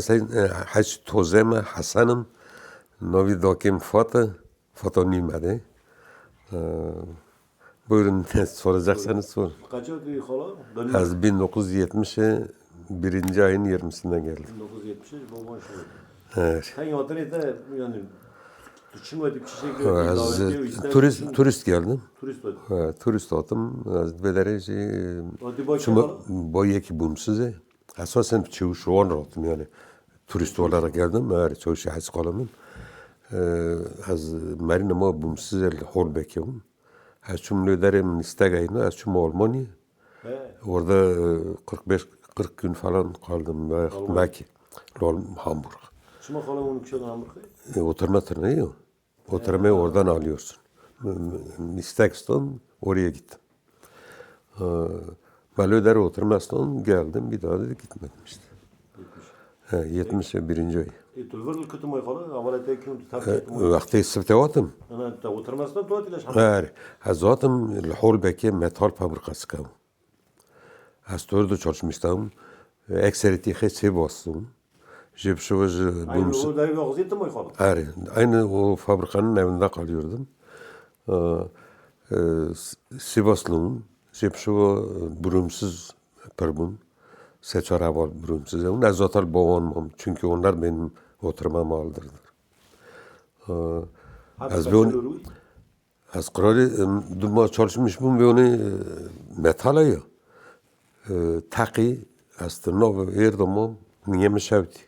Sen haç tozeme Hasan'ım novi dakim Fata nimade. Buyurun ne soracaksanız sor. Kaç yıl hala? Az 1970'e birinci ayın 20'sinden geldim. 1970 babam şu. Evet. Sen yadın ete yani çıkmadı bir şey gördüm. Az Davet ediyor, ister turist misin? turist geldim. Turist oldu. Turist oldum. Az belereci Hadi bakayım şuma hala. boyeki bumsize. Esasen çavuş oldum yani. Turist olarak geldim. Evet, çavuş haç kalanım. Az marina ma bumsize hol bekiyorum. Açım nöderim istegayını, açım Almanya. He. Orada 40 gün falan kaldım. Belki Hamburg. Şuma hala onun kişiden Amerika'ya. Oturma tırnağı yok. Oturmayı oradan alıyorsun. İsteksten oraya gittim. Malöder oturmasından geldim. Bir daha da gitmedim işte. 71. ay. Tulver kötü mü hala? Avalet ekim terk ettim. Vakti istifatım. Ana da oturmasına tuat ilaç. Evet. Zaten الحول beki metal fabrikası kam. Az orada çalışmıştım. Ekseriyeti hepsi bastım. Jepşovaj Aynı o da bir ağzıydı mı hala? Evet. Aynı o fabrikanın evinde kalıyordum. Sivaslıyım. Jepşova burumsuz pırbun. Seçar hava burumsuz. Ne zaten boğulmam. Çünkü onlar benim oturmamı aldırdılar. Az bir onu az kralı duma çalışmışım ve onu metala ya. Taki az tırnağı verdim niye mi şevdi?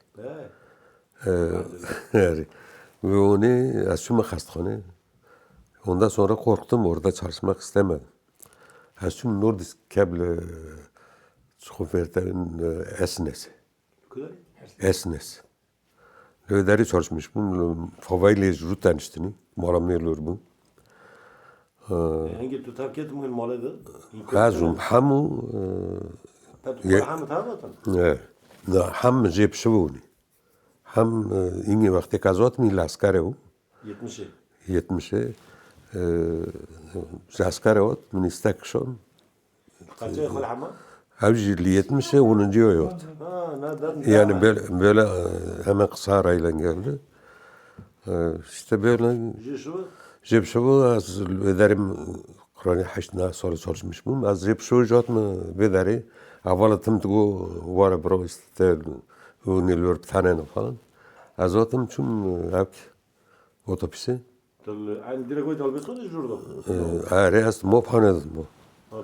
Yani ve onu az şuma hastane. Ondan sonra korktum orada çalışmak istemedim. Az şum Nordisk kablo şoförlerin esnesi. Esnes. Öderi çalışmışım. Favayla rutan iştini. Malamıyorlar bu. Hangi tu terk ettim gün malıdı? Azum hamu Tabii ham tamam. ham jeb şovuni. Ham ingi vakti kazat mi laskare o. 70'i. 70'e laskare o. Min istakşon. Kaç ay hala hamma? Avcı 70'e 10. ay oldu. Ha nereden? Yani böyle hemen kısa arayla geldi. İşte böyle Şu jeb şovu az öderim Kur'an'ı haşna sonra çalışmışım. Az jeb şovu jat mı bederi. Avalatım tuğu var bro işte o nilver tane falan. Azatım çum avk otopisi. Yani direkt o dalbesini jurdu. Reas mo panedim mo.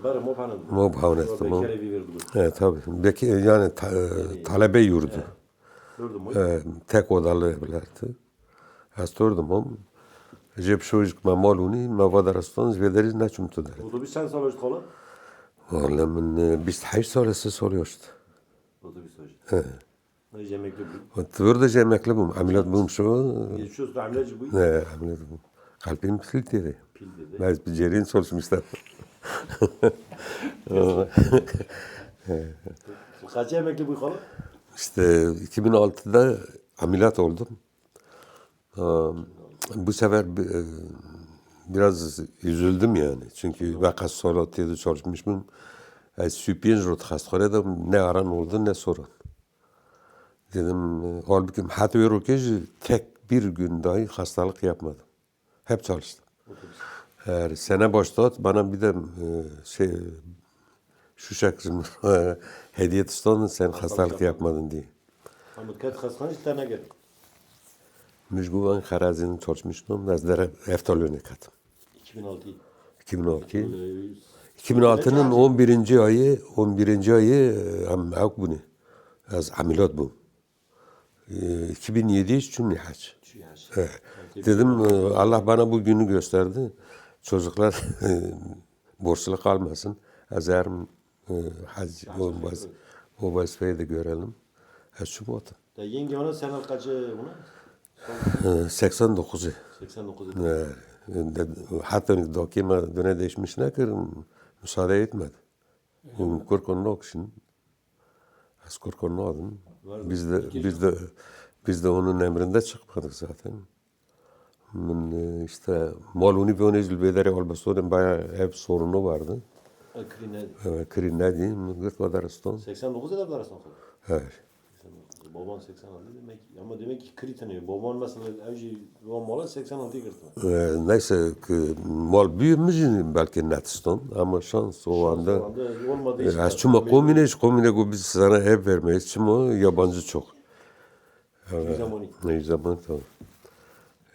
Bari mo panen. Mo panedim mo. Bekere bir verdi. Evet tabii. Belki yani talebe yurdu. Gördün mü? Tek odalı evlerdi. Astordum om. Jeb şovuk mamaluni mavadarastan zvederiz ne çumtu der. Otobüs sen savaştı hala. Vallahi من 28 سالسه soruyor işte. Otobüs savaştı. Ne yemekli bu? Tvrdo emekli bum. Ameliyat bum şu. Geçiyoruz da amilacı bu. Ne ameliyat bum. Kalbim pil dedi. Pil dedi. Ben bir cerin çalışmışlar. Kaç yemekli bu hala? İşte 2006'da ameliyat oldum. Bu sefer biraz üzüldüm yani. Çünkü vakas solatıydı çalışmışım. Süpyen rot hastanede ne aran oldu ne sorun. Dedim halbuki hatı tek bir gün dahi hastalık yapmadım. Hep çalıştım. Her sene başta bana bir de şu şekilde hediye tutan sen hastalık yapmadın diye. Hamit kat hastane işte ne geldi? Müjguvan Karazinin çalışmıştım. Az da eftalöne katım. 2006. 2006. 2006'nın 11. ayı avk bunu. Az ameliyat bu. 2007 için haç. Dedim Allah bana bu günü gösterdi. Çocuklar borçlu kalmasın. Azarım hac o vazifeyi de görelim. Şu bu. Yenge ona sen kaçı buna? 89'u. 89'da. Hatta dokima döne değişmiş ne kırım müsaade etmedi. Korkun yok şimdi. Az korkun oldum. Biz de onun emrinde çıkmadık zaten. İşte maluni ve onu bedere olmasının bayağı hep sorunu vardı. Akrinel. Krinadi, gırt vadaraston. 89'da da arasında. Evet. Baban 86 demek. Ama demek ki kriteri. Baban mesela önce babam olan 86'yı kırdı. Neyse ki mal büyümüş belki netisten ama şans o anda. Olmadığı için. Açma komine biz sana ev vermeyiz. Çünkü yabancı çok. Bir zaman Ne zaman tabii.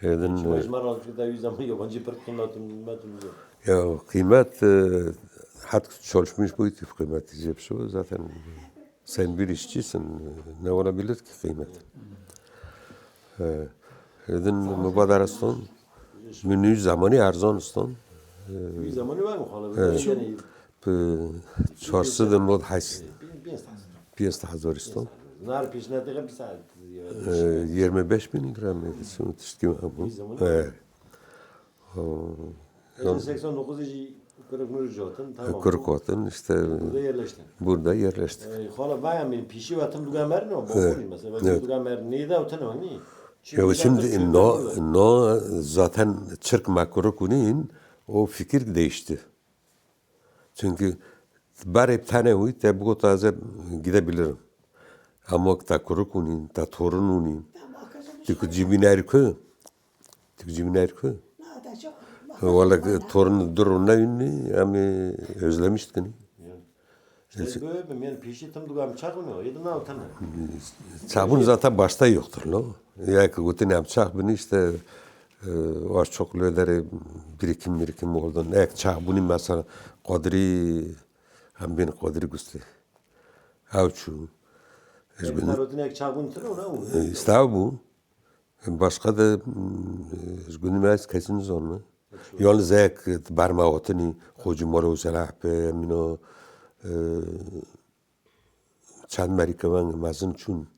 Edin, Mecmar Alfred'e 100 zaman yabancı bir kıymetimiz yok. ya kıymet hat çalışmış bu tip kıymet diyecek şu zaten sen bir işçisin ne olabilir ki kıymet. Edin mübadaraston münü zamanı arzaniston 100 zamanı var mı hala? Yani çarşı da mod hays bir insan. piyasta hazariston Nar peşine de bir saat. 25.000 lira mı? Şimdi tişkim bu. 100 zamanı. Evet. 89 kırık nur jotun tamam. Kırkot'un işte Burada yerleştin. burada yerleştik. Hala bayağı benim pişi vatım dugamer ne o? Babam mesela. Ben dugamer neydi o tanımam ni? Ya şimdi no zaten Çırk Makuruku'nun o fikir değişti. Çünkü bari bir tane uy te bu taze gidebilirim. Ama ta Kuruku'nun, ta Torun'un, tık Cibinerkü, Valla torun durumuna ünlü ama özlemiştik. İşte böyle ben pişi tam dugam çakmıyor. Yedi ne o tanı? Çabun zaten başta yoktur. No? Ya ki gutin yapacak bunu işte var çok löderi birikim oldu. Ek çabuni mesela kadri hem beni kadri gusti. Avçu. Narodun ek çakun tanı ona mı? İstav bu. Başka da günümüz kesin zorlu. Yalnız ek barma otini hocu moro selah pe mino çand merikevan mazın çun.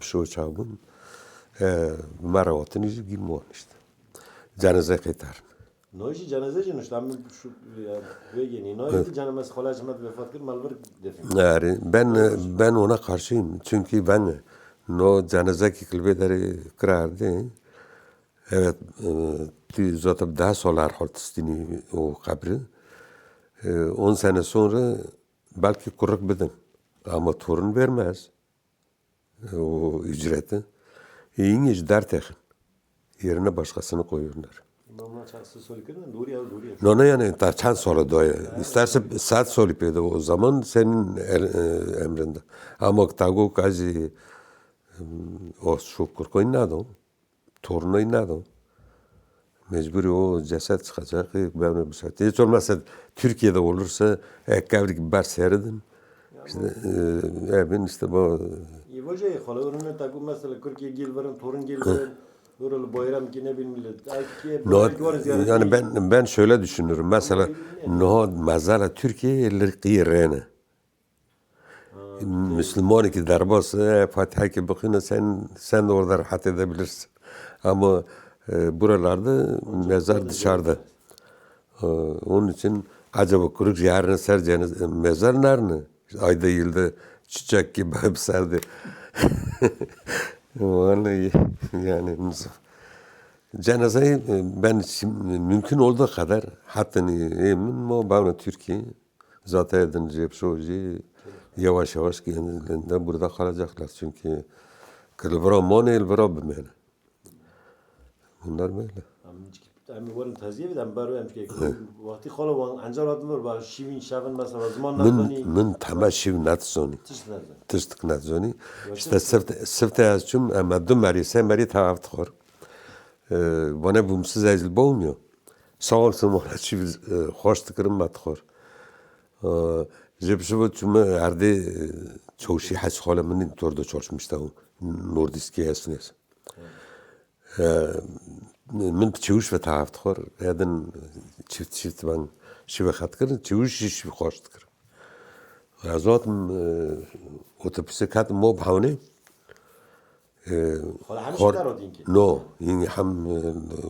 Pişo çabun. Mara otini girmon işte. Cenaze kıtar. Noji cenaze cünüş. Tam şu ve yeni. Noji cenamaz kolajmat vefat kır malvar defin. Yani ben ona karşıyım. Çünkü ben no cenaze ki kilbederi kırardı. Evet, zaten daha solar hortistini o kabri. 10 sene sonra belki kuruk bidin. Ama torun vermez. O ücreti. İyi dert yakın. Yerine başkasını koyuyorlar. Mamla çaksı solikirden doğru ya doğru ya. Nona yani tarçan sola doya. İsterse saat solipede o zaman senin emrinde. Ama tago kazi o şu kurkoyun nado. Torunu nado. Mecburi o ceset çıkacak. Ben bir şey. Hiç olmazsa Türkiye'de olursa ekavrik bar seyredin. İşte evin işte bu. İvoca ya hala ürünü takım mesela 40 yıl varın torun gel varın. Böyle bayram ki ne bilmiyorum. No, yani ben şöyle düşünürüm. Mesela no mazara Türkiye lirqi Müslüman ki darbası Fatiha ki bakın sen de orada rahat edebilirsin. Ama buralarda mezar dışarıda. Onun için acaba kuruk yarın sereceğiniz mezar nerede? Ayda yılda çiçek gibi hep serdi. Vallahi yani cenazeyi ben mümkün olduğu kadar hatta emin o bana Türkiye zaten edince psikoloji yavaş yavaş kendilerinde burada kalacaklar çünkü kılbıra mon elbıra bimene. Bunlar böyle. Ama varın taziye bir de baro emki. Vakti khala van ancar adılar var. Şivin şavın mesela zaman nazani. Min tamam şiv natzoni. Tıştık natzoni. İşte sırf yazçım ama dümeri semeri taraf tıkor. Bana bumsuz ezil boğmuyor. Sağ olsun ona şiv hoş tıkırım matkor. Jebşibu çünkü erdi çoğuşi has khalamın torda çalışmıştı. Nordiski esnes. من بتشوش في تعرف تخور هذا شفت بان شو خاطر تشوش شو خوش تكر غازات وتبسكات مو بحوني نو يعني حم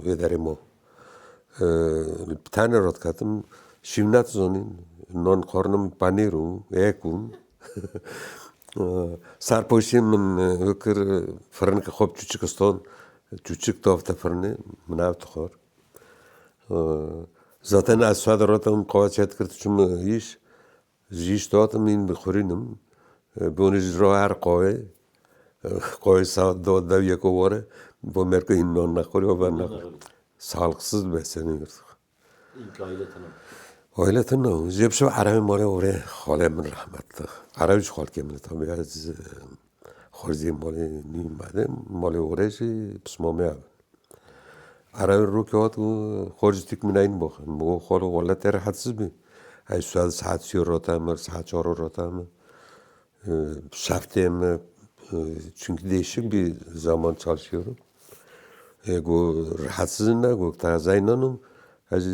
وداري مو بتاعنا رات كاتم شيمنات زونين نون قرنم بانيرو يكون سرپوشی من وکر فرنک خوب چوچکستان چوچک تافته فرنه منافت خور zaten az صادراتم قواعد کرد چون هیچ دادم این بخورینم بونیز رو هر قوه Koy saat doğuda yeko var. Bu merke innan nakori o ben nakori. Sağlıksız besleniyoruz. İlk aile tanım. Öyle tanım. Jebşu Arabi mali oraya hale min rahmetli. Arabi şu hal kemli tabi az خورزی مالی نیومده مالی اورشی پسمامی هم عربی رو که هات خورزی تیک من این باخن مو خالو ولی تر حدس بی ای ساعت 30 راتم saat 4 راتم şaftem çünkü değişik bir zaman çalışıyorum. Go rahatsızım da go tazayınım az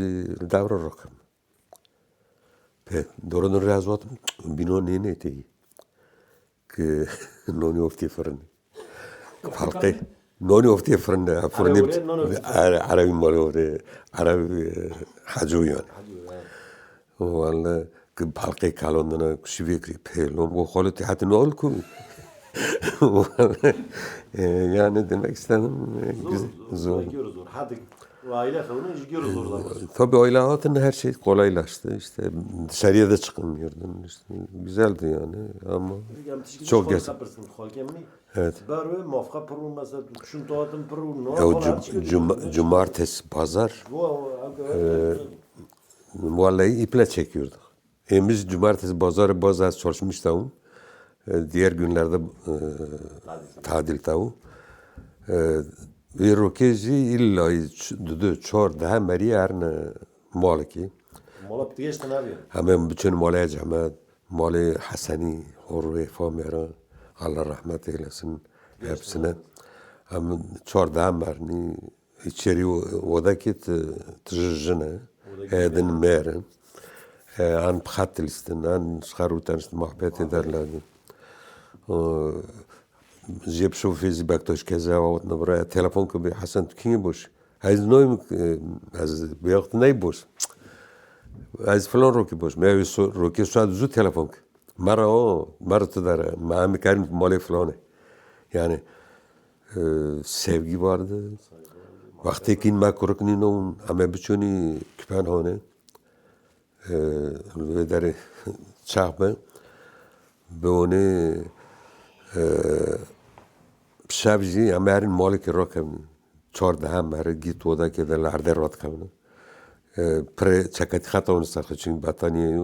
davra rakam. Pe doğrudan razvatım bino ne teyi. Ki noni ofti fırın. Farklı. Noni ofti fırın. Arabi mali oraya. Arabi hacı yani. Valla ki halkı kalondana şivekri pelom. Bu halı hatta ne ol ku. Yani demek istedim. Zor. Zor. Hadi aile kavunu gidiyoruz oradan. Tabii öyle hayatın her şey kolaylaştı. İşte dışarıya da çıkmıyordun. İşte güzeldi yani ama çok geç. Evet. Barı mafka pırun mesela şun doğatın pırun. Cumartesi pazar vallahi iple çekiyorduk. Biz cumartesi pazarı bazı çalışmıştım. Diğer günlerde tadil tavu. Ve rokezi illa düdü çor daha meri erne maliki. Malak diyeşten abi. Hemen bütün malaya cemaat, mali Hasani, Horve, Famera, Allah rahmet eylesin hepsine. Hemen çor daha merni içeri odaki tırjına, edin merin. An pxatilistin, an çıkarutanıştı muhabbet ederlerdi. Jeb şu fizi baktoş keza vat nabraya telefon kubi Hasan kim boş. Az noyum az beyakt ney boş. Az falan roki boş. Mevi roki şu an zu telefon. Mara tudara. Maami karin mali falan. Yani sevgi vardı. Vakti kin ma kurukni non ama bütçeni küpen hane. Ve deri çarpı. Böyle شبجی امرین مالی که را کم 14 هم مره گیت ودا که در لرده رات کمونه پر çakati خطا اون سرخ çünkü battaniyeyi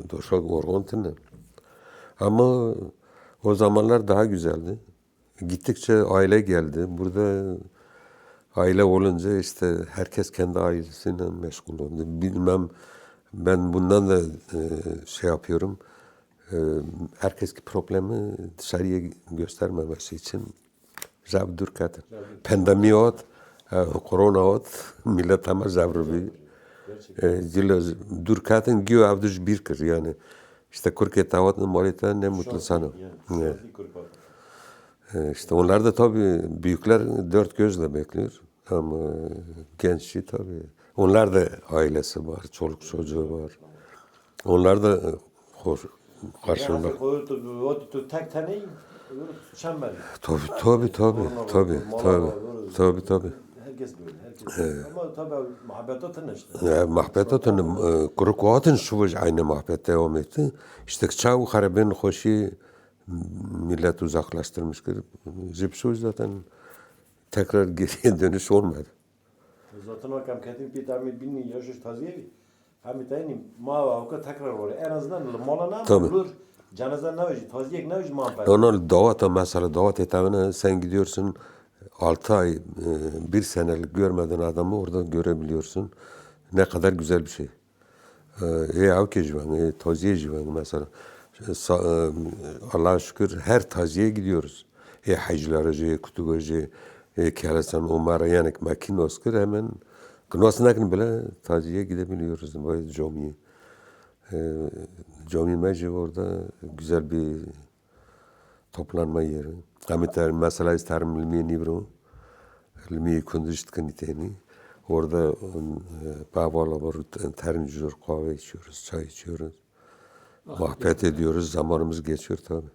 döşek orgontine. Ama o zamanlar daha güzeldi. Gittikçe aile geldi. Burada aile olunca işte herkes kendi ailesiyle meşgul oldu. Bilmem ben bundan da şey yapıyorum. Herkeski problemi dışarıya göstermemesi için zav dürkat. Pandemi ot, korona ot, millet ama zavrubi. Cilo dürkatın giyo avduş bir kır yani. İşte Kurket avatın malita ne mutlu sana. İşte onlar da tabii büyükler dört gözle bekliyor. Ama gençliği tabii. Onlar da ailesi var, çoluk çocuğu var. Onlar da hoş. Karşımda. Tek tane çember. Tabii. Herkes böyle. Ama tabii muhabbetatın işte. Muhabbetatın kurukuatın şubuş aynı muhabbet devam etti. İşte çağı harabin hoşi millet uzaklaştırmıştır. Zipşu zaten tekrar geriye dönüş olmadı. Zaten o kamketin bir tane binni yaşış taziyevi. Hamitayni mava tekrar var. En azından malana olur. Cenaze ne var? Taziyek ne var? Muhabbet. Onun davata mesela davat etabına sen gidiyorsun 6 ay 1 senelik görmeden adamı orada görebiliyorsun. Ne kadar güzel bir şey. Avke jivan, taziye jivan mesela. Allah'a şükür her taziye gidiyoruz. Hacılara, kutugaja, kelasan umara yani makin oskır hemen Kınasındakini bile taziye gidebiliyoruz. Böyle camiye. Cami meclis orada güzel bir toplanma yeri. Hamiter mesela isterim ilmiye nibro. İlmiye kunduşt kaniteni. Orada babalar var. Terinci kahve içiyoruz, çay içiyoruz. Muhabbet ediyoruz. Zamanımız geçiyor tabii.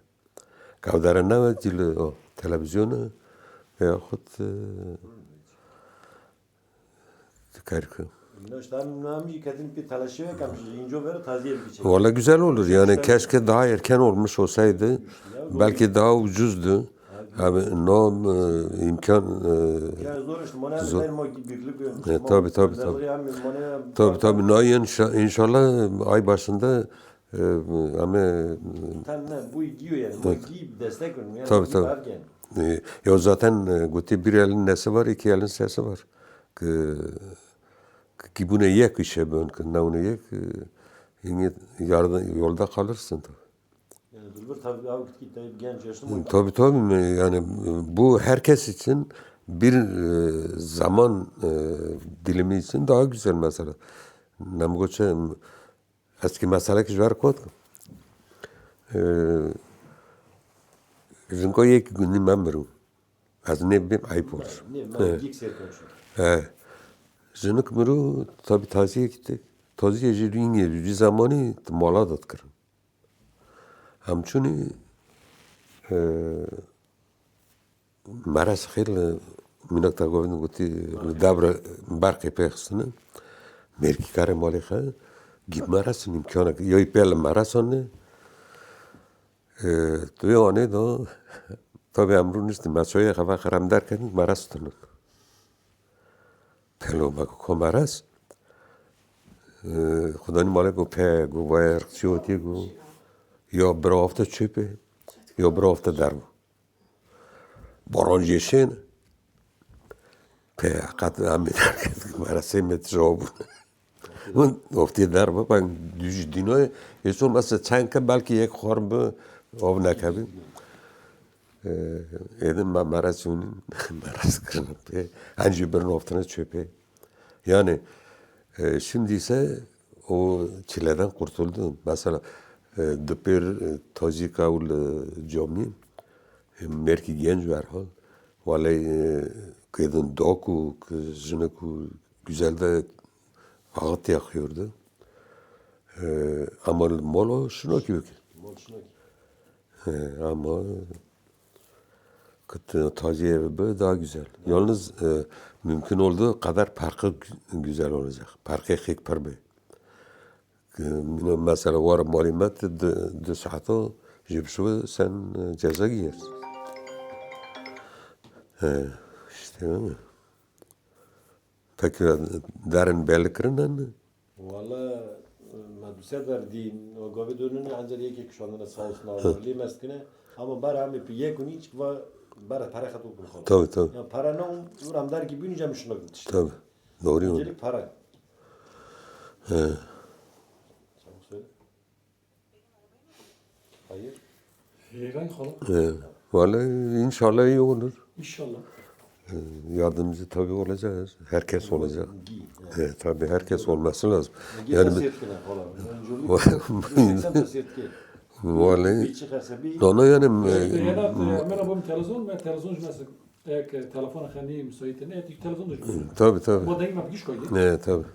Kavdara ne var? O televizyonu veyahut karkı. Valla güzel olur yani keşke daha erken olmuş olsaydı belki daha ucuzdu Abi nam imkan Yani zor işte. Mona zor. benim o büyüklük görmüş. Tabii. Tabii Noyan inşallah ay başında ama Tanrı bu giyiyor yani. Bu giyip destek verin. Yani tabii giyip tabii. harken. Ya zaten guti bir elin nesi var, iki elin sesi var. Ki bunu yek işe bön, ki ne onu yek, yine yolda kalırsın tabii. Yani Zülfür tabii abi gitti genç yaşta mı? Tabii yani bu herkes için bir zaman dilimi için daha güzel mesela. Namgoçe eski mesele ki var kod. Rinko yek günü memuru. Az ne bileyim ayıp olur. Ne ben giyik serkonuşum. Jınık muru tabi taziye gittik. Taziye jilin yüzü zamanı mala dat kırın. Hamçuni maras xil minakta govin guti dabra barqi pexsini merki kare mali xa gib marasin imkana yoy pel marasone توی آنه دا تا به امرو نیست مسایی خواهد خرم در کنید مرس تنون پلو مگو که مرس خدا نی ماله گو په گو بایر چیوتی گو یا برافته چپه یا برافته درو باران جیشن په قد هم در کنید مرسه مت جابون اون افتی در با ben düz dinoy yeson mesela çanka belki yek xorbu av nakabim edim marasyonun maras kırıp anca bir noftana çöpe yani şimdi ise o çileden kurtuldum mesela döper tazika ul cami merki genç var hal vallahi kedin doku kızını güzel de ağıt yakıyordu. Ama molo şuna ki yok. Mol şuna ki. Ama kıtı taziye böyle daha güzel. Yalnız mümkün olduğu kadar parkı güzel olacak. Parkı hek parbe. Mesela var malumat de saate jibşu sen ceza giyersin. İşte öyle. Peki derin belli kırınan Valla maduse verdin o gavi dönünü ancak yeki şu anda sağ olsun ağırlığı meskine ama bara mi piye kuni hiç va bara para katı okul. Tabii. Ya para ne uramdar gibi bineceğim şuna işte. Tabii. Doğru mu? Öncelik para. Çabuk söyle. Hayır. Heyran hala. Vallahi inşallah iyi olur. İnşallah. Yardımcı tabii olacağız. Herkes olacak. Giy. Tabii herkes olması lazım. Yani Yani setkine falan. Öncelik setki. vallahi Bir çıkarsa bir ona yani من ابو تلفزيون ما تلفزيون مثلا هيك تلفون خليه مسويت نت تلفزيون tabii. هو دايما ما بيجيش كويس Tabii.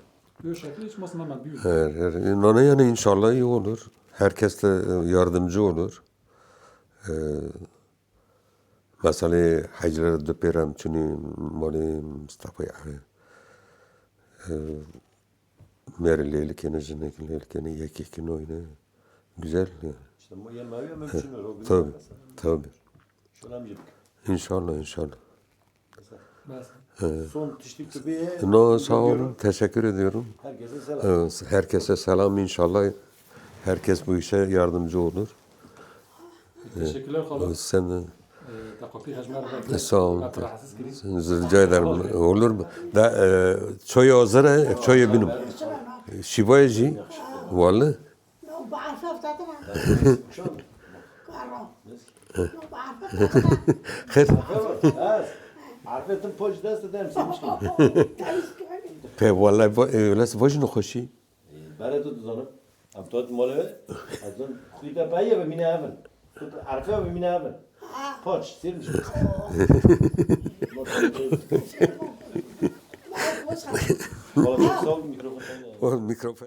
بشكل hiç مثلا ما بيجي Ona yani inşallah iyi olur. Herkes de yardımcı olur. Mesela hacıları döperim çünkü mali Mustafa yani. Merleyli kene zinekli kene yekikini oyna. Güzel yani. işte bu yemeği mümkün olur. Tabii. Şuna mı yedik? İnşallah. بس Son tiştik tübeye. No, sağ olun. Teşekkür ediyorum. Herkese selam. Herkese selam inşallah. Herkes bu işe yardımcı olur. teşekkürler hala Sen de تقطيع هجمار sağ olun. حاسس كريم Rica ederim. Olur mu? Da çöye hazır, çöye benim. Şivayeci. Vallahi. لو بعرفها بتاعتنا Şu an. بعرف لو بعرفها Khair. Arfetin poç dest eder misin? Pe vallahi öyle vajin xoşi. Bare tu zanı. Am tot mole. Azın kuyda baye ve mine avın. Tut arfe ve mine avın. Poç sirmiş. بعرف وسخة Valla çok sağ ol mikrofon. O mikrofon.